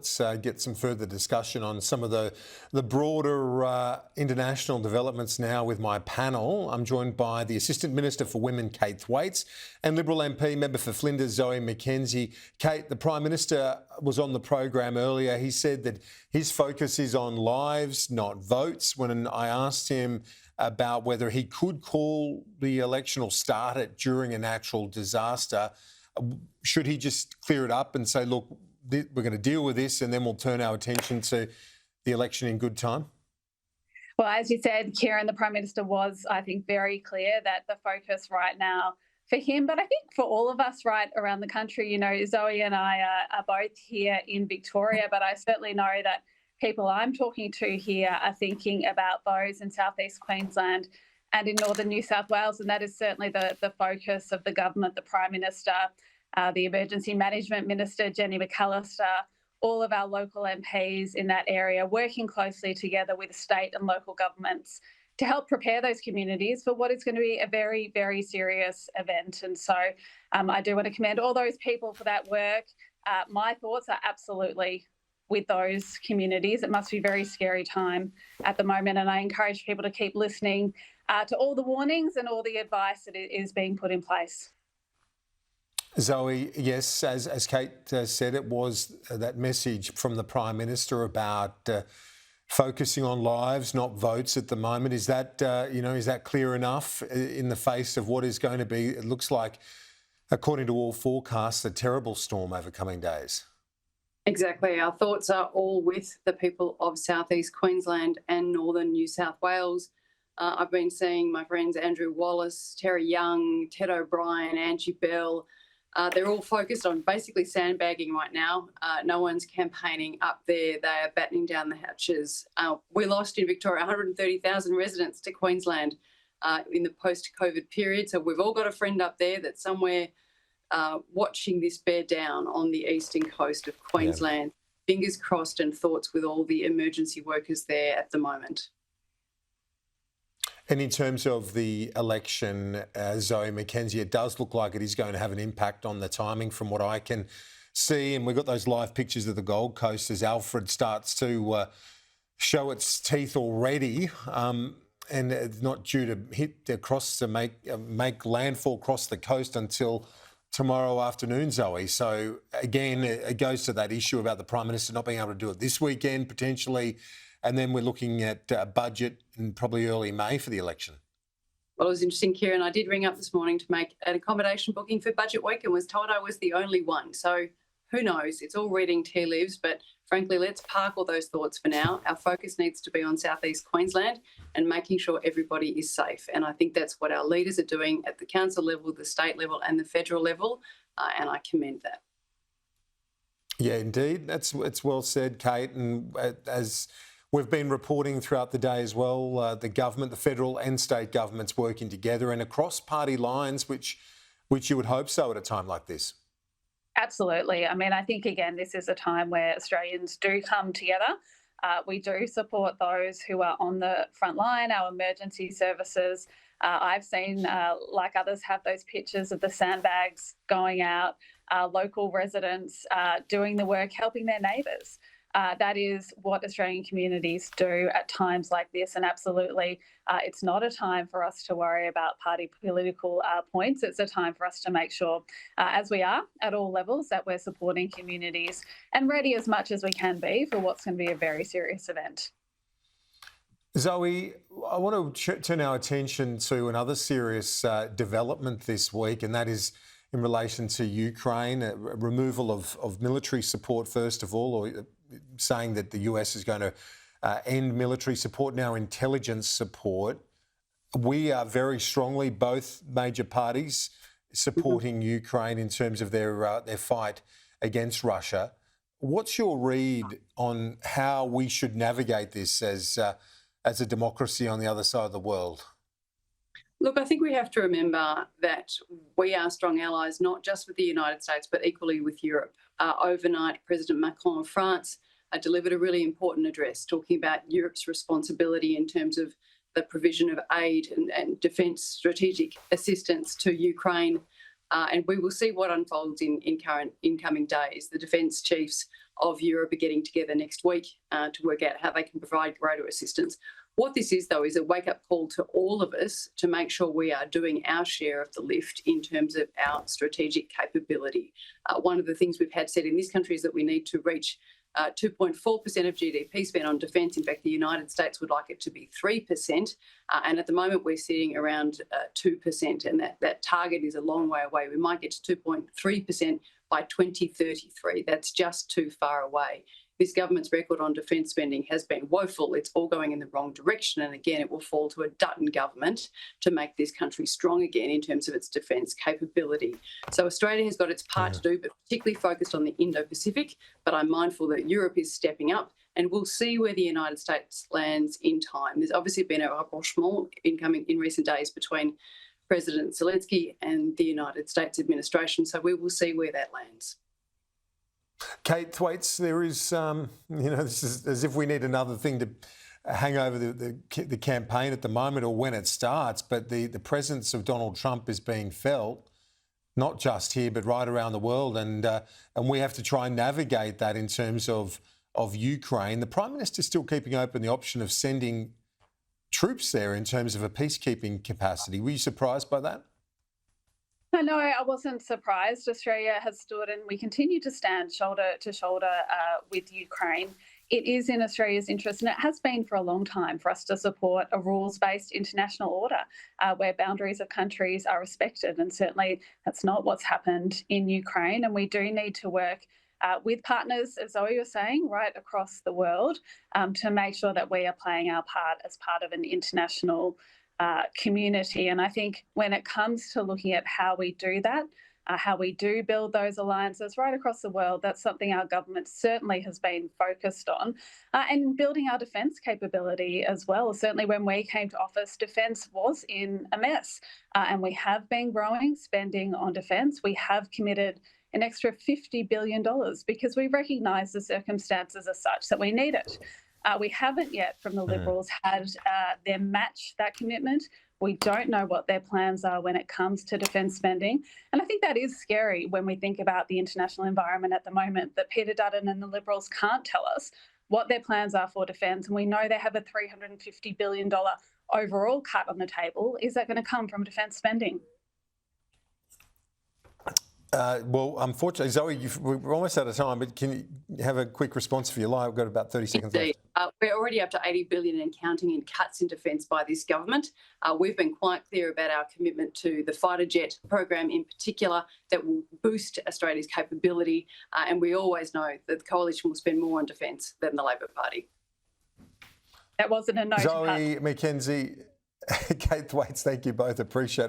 Let's get some further discussion on some of the broader international developments now with my panel. I'm joined by the Assistant Minister for Women, Kate Thwaites, and Liberal MP, Member for Flinders, Zoe McKenzie. Kate, the Prime Minister was on the program earlier. He said that his focus is on lives, not votes. When I asked him about whether he could call the election or start it during a natural disaster, should he just clear it up and say, look, we're going to deal with this and then we'll turn our attention to the election in good time? Well, as you said, Kieran, the Prime Minister was, I think, very clear that the focus right now for him, but I think for all of us right around the country, Zoe and I are both here in Victoria, but I certainly know that people I'm talking to here are thinking about those in southeast Queensland and in northern New South Wales, and that is certainly the focus of the government, the Prime Minister, the Emergency Management Minister, Jenny McAllister, all of our local MPs in that area, working closely together with state and local governments to help prepare those communities for what is going to be a very, very serious event. And so I do want to commend all those people for that work. My thoughts are absolutely with those communities. It must be a very scary time at the moment, and I encourage people to keep listening to all the warnings and all the advice that is being put in place. Zoe, yes, as Kate said, it was that message from the Prime Minister about focusing on lives, not votes at the moment. Is that, is that clear enough in the face of what is going to be, it looks like, according to all forecasts, a terrible storm over coming days? Exactly. Our thoughts are all with the people of southeast Queensland and northern New South Wales. I've been seeing my friends Andrew Wallace, Terry Young, Ted O'Brien, Angie Bell. They're all focused on basically sandbagging right now. No one's campaigning up there. They are battening down the hatches. We lost in Victoria 130,000 residents to Queensland in the post-COVID period. So we've all got a friend up there that's somewhere watching this bear down on the eastern coast of Queensland. Yeah. Fingers crossed and thoughts with all the emergency workers there at the moment. And in terms of the election, Zoe McKenzie, it does look like it is going to have an impact on the timing from what I can see. And we've got those live pictures of the Gold Coast as Alfred starts to show its teeth already. And it's not due to hit across to make landfall across the coast until tomorrow afternoon, Zoe. So again, it goes to that issue about the Prime Minister not being able to do it this weekend potentially. And then we're looking at a budget in probably early May for the election. Well, it was interesting, Kieran. I did ring up this morning to make an accommodation booking for budget week and was told I was the only one. So who knows? It's all reading tea leaves. But frankly, let's park all those thoughts for now. Our focus needs to be on southeast Queensland and making sure everybody is safe. And I think that's what our leaders are doing at the council level, the state level and the federal level. And I commend that. Yeah, indeed. It's well said, Kate. And as we've been reporting throughout the day as well, the government, the federal and state governments working together and across party lines, which you would hope so at a time like this. Absolutely. I mean, I think, again, this is a time where Australians do come together. We do support those who are on the front line, our emergency services. I've seen, like others, have those pictures of the sandbags going out, local residents doing the work, helping their neighbours. That is what Australian communities do at times like this. And absolutely, it's not a time for us to worry about party political points. It's a time for us to make sure, as we are at all levels, that we're supporting communities and ready as much as we can be for what's going to be a very serious event. Zoe, I want to turn our attention to another serious development this week, and that is in relation to Ukraine, removal of military support, first of all, or saying that the US is going to end military support, now intelligence support. We are very strongly, both major parties, supporting Ukraine in terms of their fight against Russia. What's your read on how we should navigate this as a democracy on the other side of the world? Look, I think we have to remember that we are strong allies, not just with the United States, but equally with Europe. Overnight, President Macron of France delivered a really important address talking about Europe's responsibility in terms of the provision of aid and defence strategic assistance to Ukraine. And we will see what unfolds in incoming days. The defence chiefs of Europe are getting together next week to work out how they can provide greater assistance. What this is, though, is a wake-up call to all of us to make sure we are doing our share of the lift in terms of our strategic capability. One of the things we've had said in this country is that we need to reach 2.4% of GDP spent on defence. In fact, the United States would like it to be 3%. And at the moment, we're sitting around 2%. And that target is a long way away. We might get to 2.3% by 2033. That's just too far away. This government's record on defence spending has been woeful. It's all going in the wrong direction. And again, it will fall to a Dutton government to make this country strong again in terms of its defence capability. So Australia has got its part to do, but particularly focused on the Indo-Pacific. But I'm mindful that Europe is stepping up, and we'll see where the United States lands in time. There's obviously been a rapprochement in recent days between President Zelensky and the United States administration. So we will see where that lands. Kate Thwaites, there is, this is as if we need another thing to hang over the campaign at the moment or when it starts, but the presence of Donald Trump is being felt, not just here, but right around the world. And we have to try and navigate that in terms of Ukraine. The Prime Minister is still keeping open the option of sending troops there in terms of a peacekeeping capacity. Were you surprised by that? No, I wasn't surprised. Australia has stood and we continue to stand shoulder to shoulder with Ukraine. It is in Australia's interest, and it has been for a long time, for us to support a rules-based international order where boundaries of countries are respected. And certainly that's not what's happened in Ukraine. And we do need to work with partners, as Zoe was saying, right across the world to make sure that we are playing our part as part of an international community. And I think when it comes to looking at how we do that, how we do build those alliances right across the world, that's something our government certainly has been focused on. And building our defence capability as well. Certainly when we came to office, defence was in a mess. And we have been growing spending on defence. We have committed an extra $50 billion because we recognise the circumstances are such that we need it. We haven't yet, from the Liberals, had them match that commitment. We don't know what their plans are when it comes to defence spending. And I think that is scary when we think about the international environment at the moment, that Peter Dutton and the Liberals can't tell us what their plans are for defence. And we know they have a $350 billion overall cut on the table. Is that going to come from defence spending? Well, unfortunately, Zoe, we're almost out of time, but can you have a quick response if you like? We've got about 30 seconds left. We're already up to $80 billion and counting in cuts in defence by this government. We've been quite clear about our commitment to the fighter jet program in particular that will boost Australia's capability. And we always know that the coalition will spend more on defence than the Labor Party. That wasn't a no. Zoe McKenzie, Kate Thwaites, thank you both. Appreciate it.